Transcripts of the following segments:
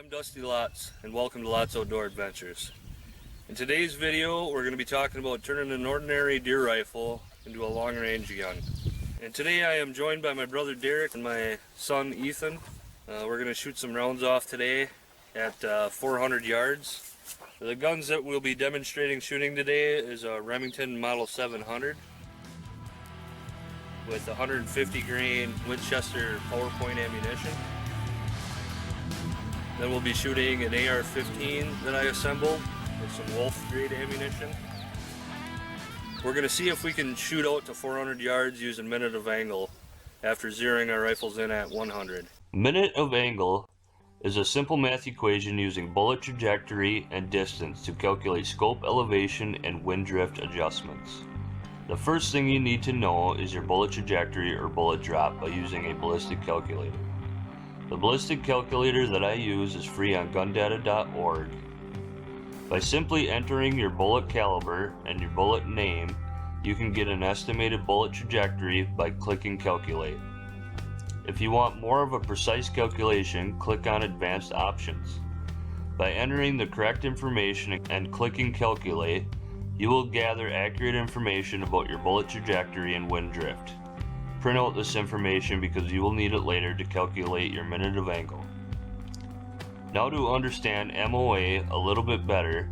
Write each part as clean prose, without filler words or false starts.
I'm Dusty Lots, and welcome to Lots Outdoor Adventures. In today's video, we're going to be talking about turning an ordinary deer rifle into a long-range gun. And today I am joined by my brother Derek and my son Ethan. We're going to shoot some rounds off today at 400 yards. The guns that we'll be demonstrating shooting today is a Remington Model 700 with 150 grain Winchester PowerPoint ammunition. Then we'll be shooting an AR-15 that I assembled with some Wolf grade ammunition. We're going to see if we can shoot out to 400 yards using minute of angle after zeroing our rifles in at 100. Minute of angle is a simple math equation using bullet trajectory and distance to calculate scope elevation and wind drift adjustments. The first thing you need to know is your bullet trajectory or bullet drop by using a ballistic calculator. The ballistic calculator that I use is free on gundata.org. By simply entering your bullet caliber and your bullet name, you can get an estimated bullet trajectory by clicking calculate. If you want more of a precise calculation, click on advanced options. By entering the correct information and clicking calculate, you will gather accurate information about your bullet trajectory and wind drift. Print out this information because you will need it later to calculate your minute of angle. Now to understand MOA a little bit better,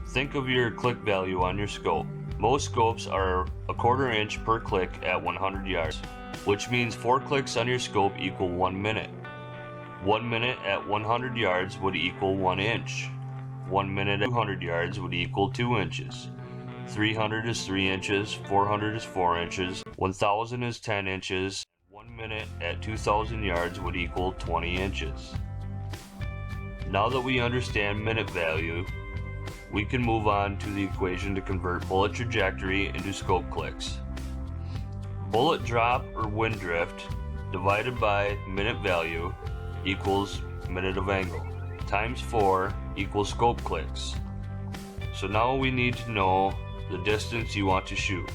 think of your click value on your scope. Most scopes are a 1/4 inch per click at 100 yards, which means 4 clicks on your scope equal 1 minute. 1 minute at 100 yards would equal 1 inch. 1 minute at 200 yards would equal 2 inches. 300 is 3 inches, 400 is 4 inches, 1000 is 10 inches, 1 minute at 2000 yards would equal 20 inches. Now that we understand minute value, we can move on to the equation to convert bullet trajectory into scope clicks. Bullet drop or wind drift divided by minute value equals minute of angle times 4 equals scope clicks. So now we need to know the distance you want to shoot.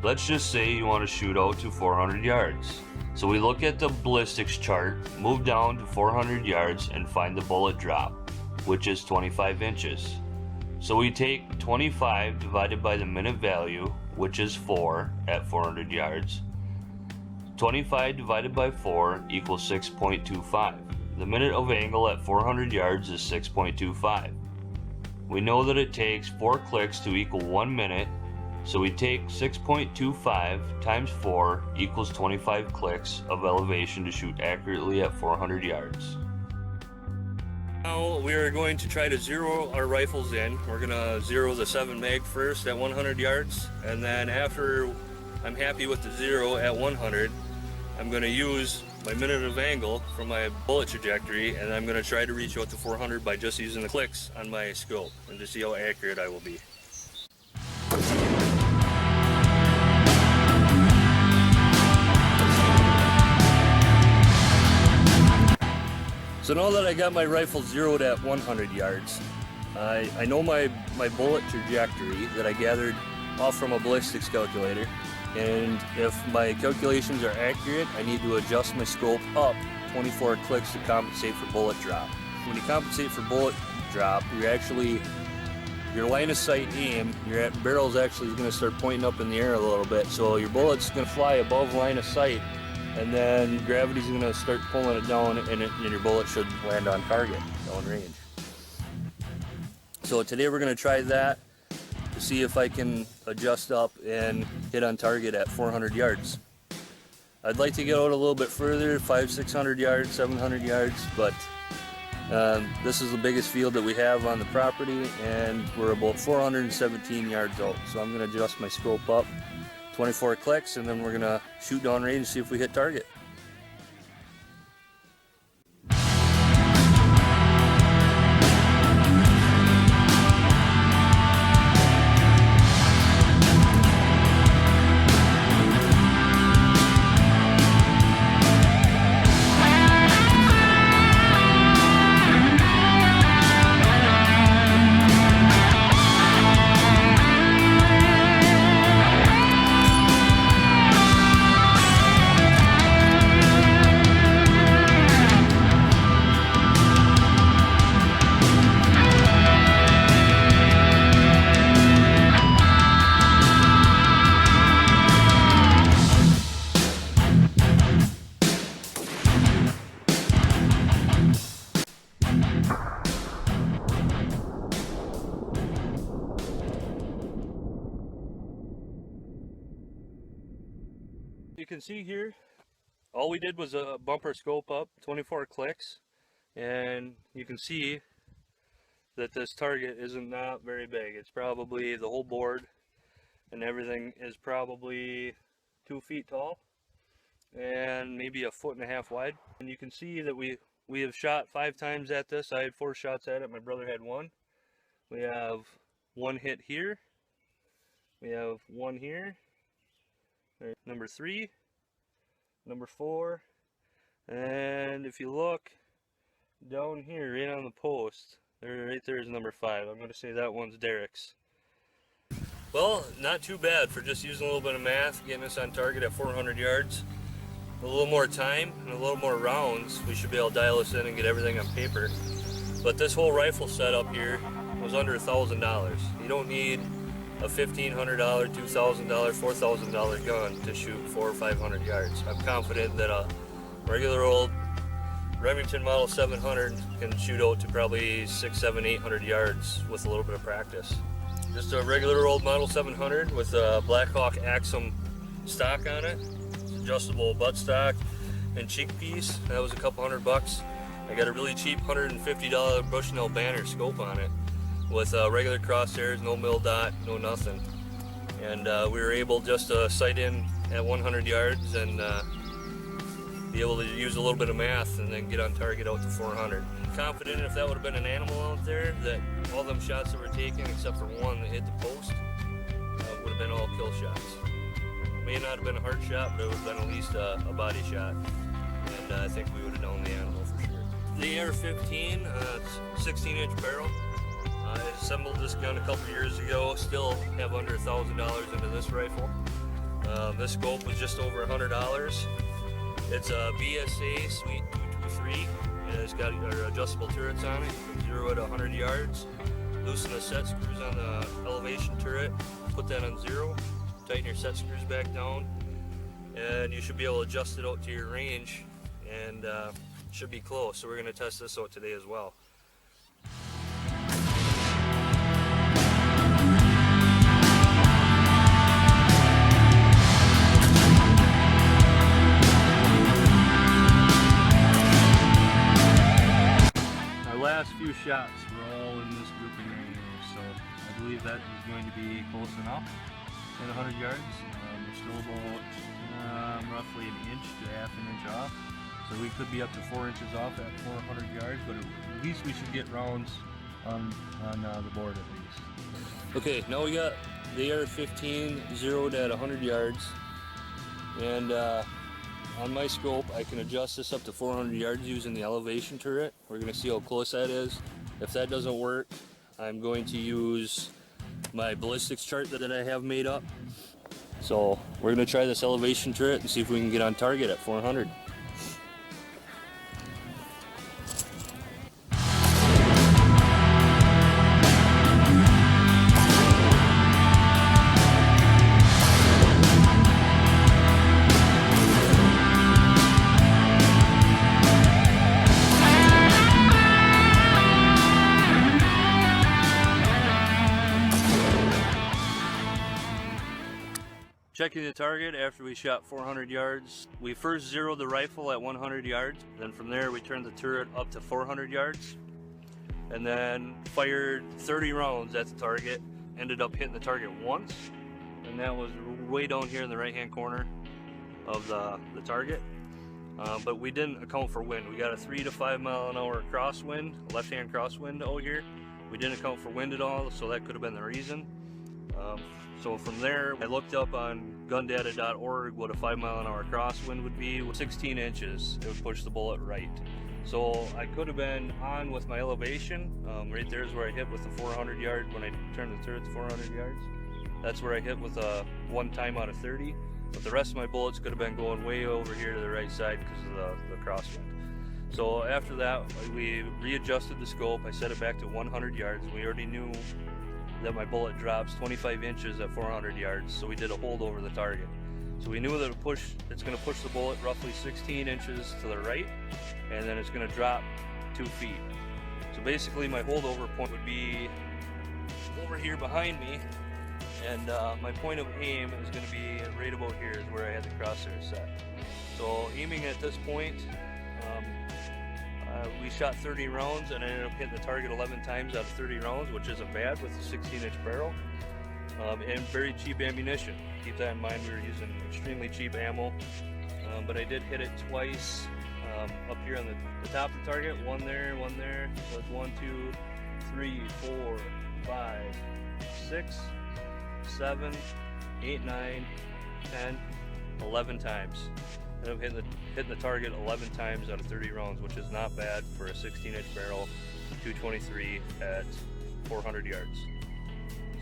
Let's just say you want to shoot out to 400 yards. So we look at the ballistics chart, move down to 400 yards and find the bullet drop, which is 25 inches. So we take 25 divided by the minute value, which is 4 at 400 yards. 25 divided by 4 equals 6.25. The minute of angle at 400 yards is 6.25. We know that it takes 4 clicks to equal 1 minute, so we take 6.25 times 4 equals 25 clicks of elevation to shoot accurately at 400 yards. Now we are going to try to zero our rifles in. We're going to zero the 7 mag first at 100 yards, and then after I'm happy with the zero at 100, I'm going to use my minute of angle from my bullet trajectory, and I'm going to try to reach out to 400 by just using the clicks on my scope and to see how accurate I will be. So now that I got my rifle zeroed at 100 yards, I know my bullet trajectory that I gathered off from a ballistics calculator. And if my calculations are accurate, I need to adjust my scope up 24 clicks to compensate for bullet drop. When you compensate for bullet drop, your line of sight aim, your barrel's actually going to start pointing up in the air a little bit. So your bullet's going to fly above line of sight, and then gravity's going to start pulling it down, and your bullet should land on target, downrange. So today we're going to try that to see if I can adjust up and hit on target at 400 yards. I'd like to get out a little bit further, 500-600 yards, 700 yards, but this is the biggest field that we have on the property, and we're about 417 yards out. So I'm going to adjust my scope up 24 clicks, and then we're going to shoot downrange and see if we hit target. can see here, all we did was bump our scope up 24 clicks, and you can see that this target isn't not very big. It's probably, the whole board and everything is probably 2 feet tall and maybe 1.5 feet wide. And you can see that we have shot 5 times at this. I had 4 shots at it, my brother had 1. We have 1 hit here, we have 1 here, number 3, number 4, and if you look down here right on the post, right there is number 5. I'm going to say that one's Derek's. Well, not too bad for just using a little bit of math, getting us on target at 400 yards. A little more time and a little more rounds, we should be able to dial this in and get everything on paper. But this whole rifle setup here was under $1,000. You don't need a $1,500, $2,000, $4,000 gun to shoot 400 or 500 yards. I'm confident that a regular old Remington Model 700 can shoot out to probably 600, 700, 800 yards with a little bit of practice. Just a regular old Model 700 with a Blackhawk Axum stock on it, adjustable butt stock and cheek piece. That was a couple $100. I got a really cheap $150 Bushnell Banner scope on it with regular crosshairs, no mil dot, no nothing. And we were able just to sight in at 100 yards and be able to use a little bit of math and then get on target out to 400. I'm confident if that would have been an animal out there, that all them shots that were taken, except for one that hit the post, would have been all kill shots. May not have been a heart shot, but it would have been at least a body shot. And I think we would have known the animal for sure. The AR-15, 16-inch barrel. I assembled this gun a couple years ago, still have under $1,000 into this rifle. This scope was just over $100. It's a BSA Suite 223. It's got our adjustable turrets on it, from 0 to 100 yards. Loosen the set screws on the elevation turret, put that on 0, tighten your set screws back down, and you should be able to adjust it out to your range, and should be close. So we're going to test this out today as well. Last few shots were all in this grouping right here, so I believe that is going to be close enough at 100 yards. We're still about roughly an inch to half an inch off, so we could be up to 4 inches off at 400 yards, but at least we should get rounds on the board at least. Okay, now we got the AR-15 zeroed at 100 yards, and on my scope, I can adjust this up to 400 yards using the elevation turret. We're going to see how close that is. If that doesn't work, I'm going to use my ballistics chart that I have made up. So we're going to try this elevation turret and see if we can get on target at 400. Checking the target after we shot 400 yards. We first zeroed the rifle at 100 yards. Then from there we turned the turret up to 400 yards. And then fired 30 rounds at the target. Ended up hitting the target once. And that was way down here in the right hand corner of the target. But we didn't account for wind. We got a 3 to 5 mile an hour crosswind, left hand crosswind out here. We didn't account for wind at all, so that could have been the reason. So from there, I looked up on gundata.org what a 5 mile an hour crosswind would be. With 16 inches, it would push the bullet right. So I could have been on with my elevation. Right there is where I hit with the 400 yard when I turned the turret to 400 yards. That's where I hit with a 1 time out of 30. But the rest of my bullets could have been going way over here to the right side because of the crosswind. So after that, we readjusted the scope. I set it back to 100 yards. We already knew that my bullet drops 25 inches at 400 yards, so we did a hold over the target. So we knew that it's going to push the bullet roughly 16 inches to the right, and then it's going to drop 2 feet. So basically my holdover point would be over here behind me, And my point of aim is going to be right about here is where I had the crosshair set. So aiming at this point, we shot 30 rounds and I ended up hitting the target 11 times out of 30 rounds, which isn't bad with a 16-inch barrel. And very cheap ammunition. Keep that in mind, we were using extremely cheap ammo. But I did hit it twice up here on the top of the target. One there. So it's 1, 2, 3, 4, 5, 6, 7, 8, 9, 10, 11 times. And I'm hitting the target 11 times out of 30 rounds, which is not bad for a 16-inch barrel, 223 at 400 yards.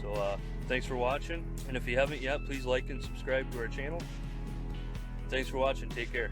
So thanks for watching, and if you haven't yet, please like and subscribe to our channel. Thanks for watching. Take care.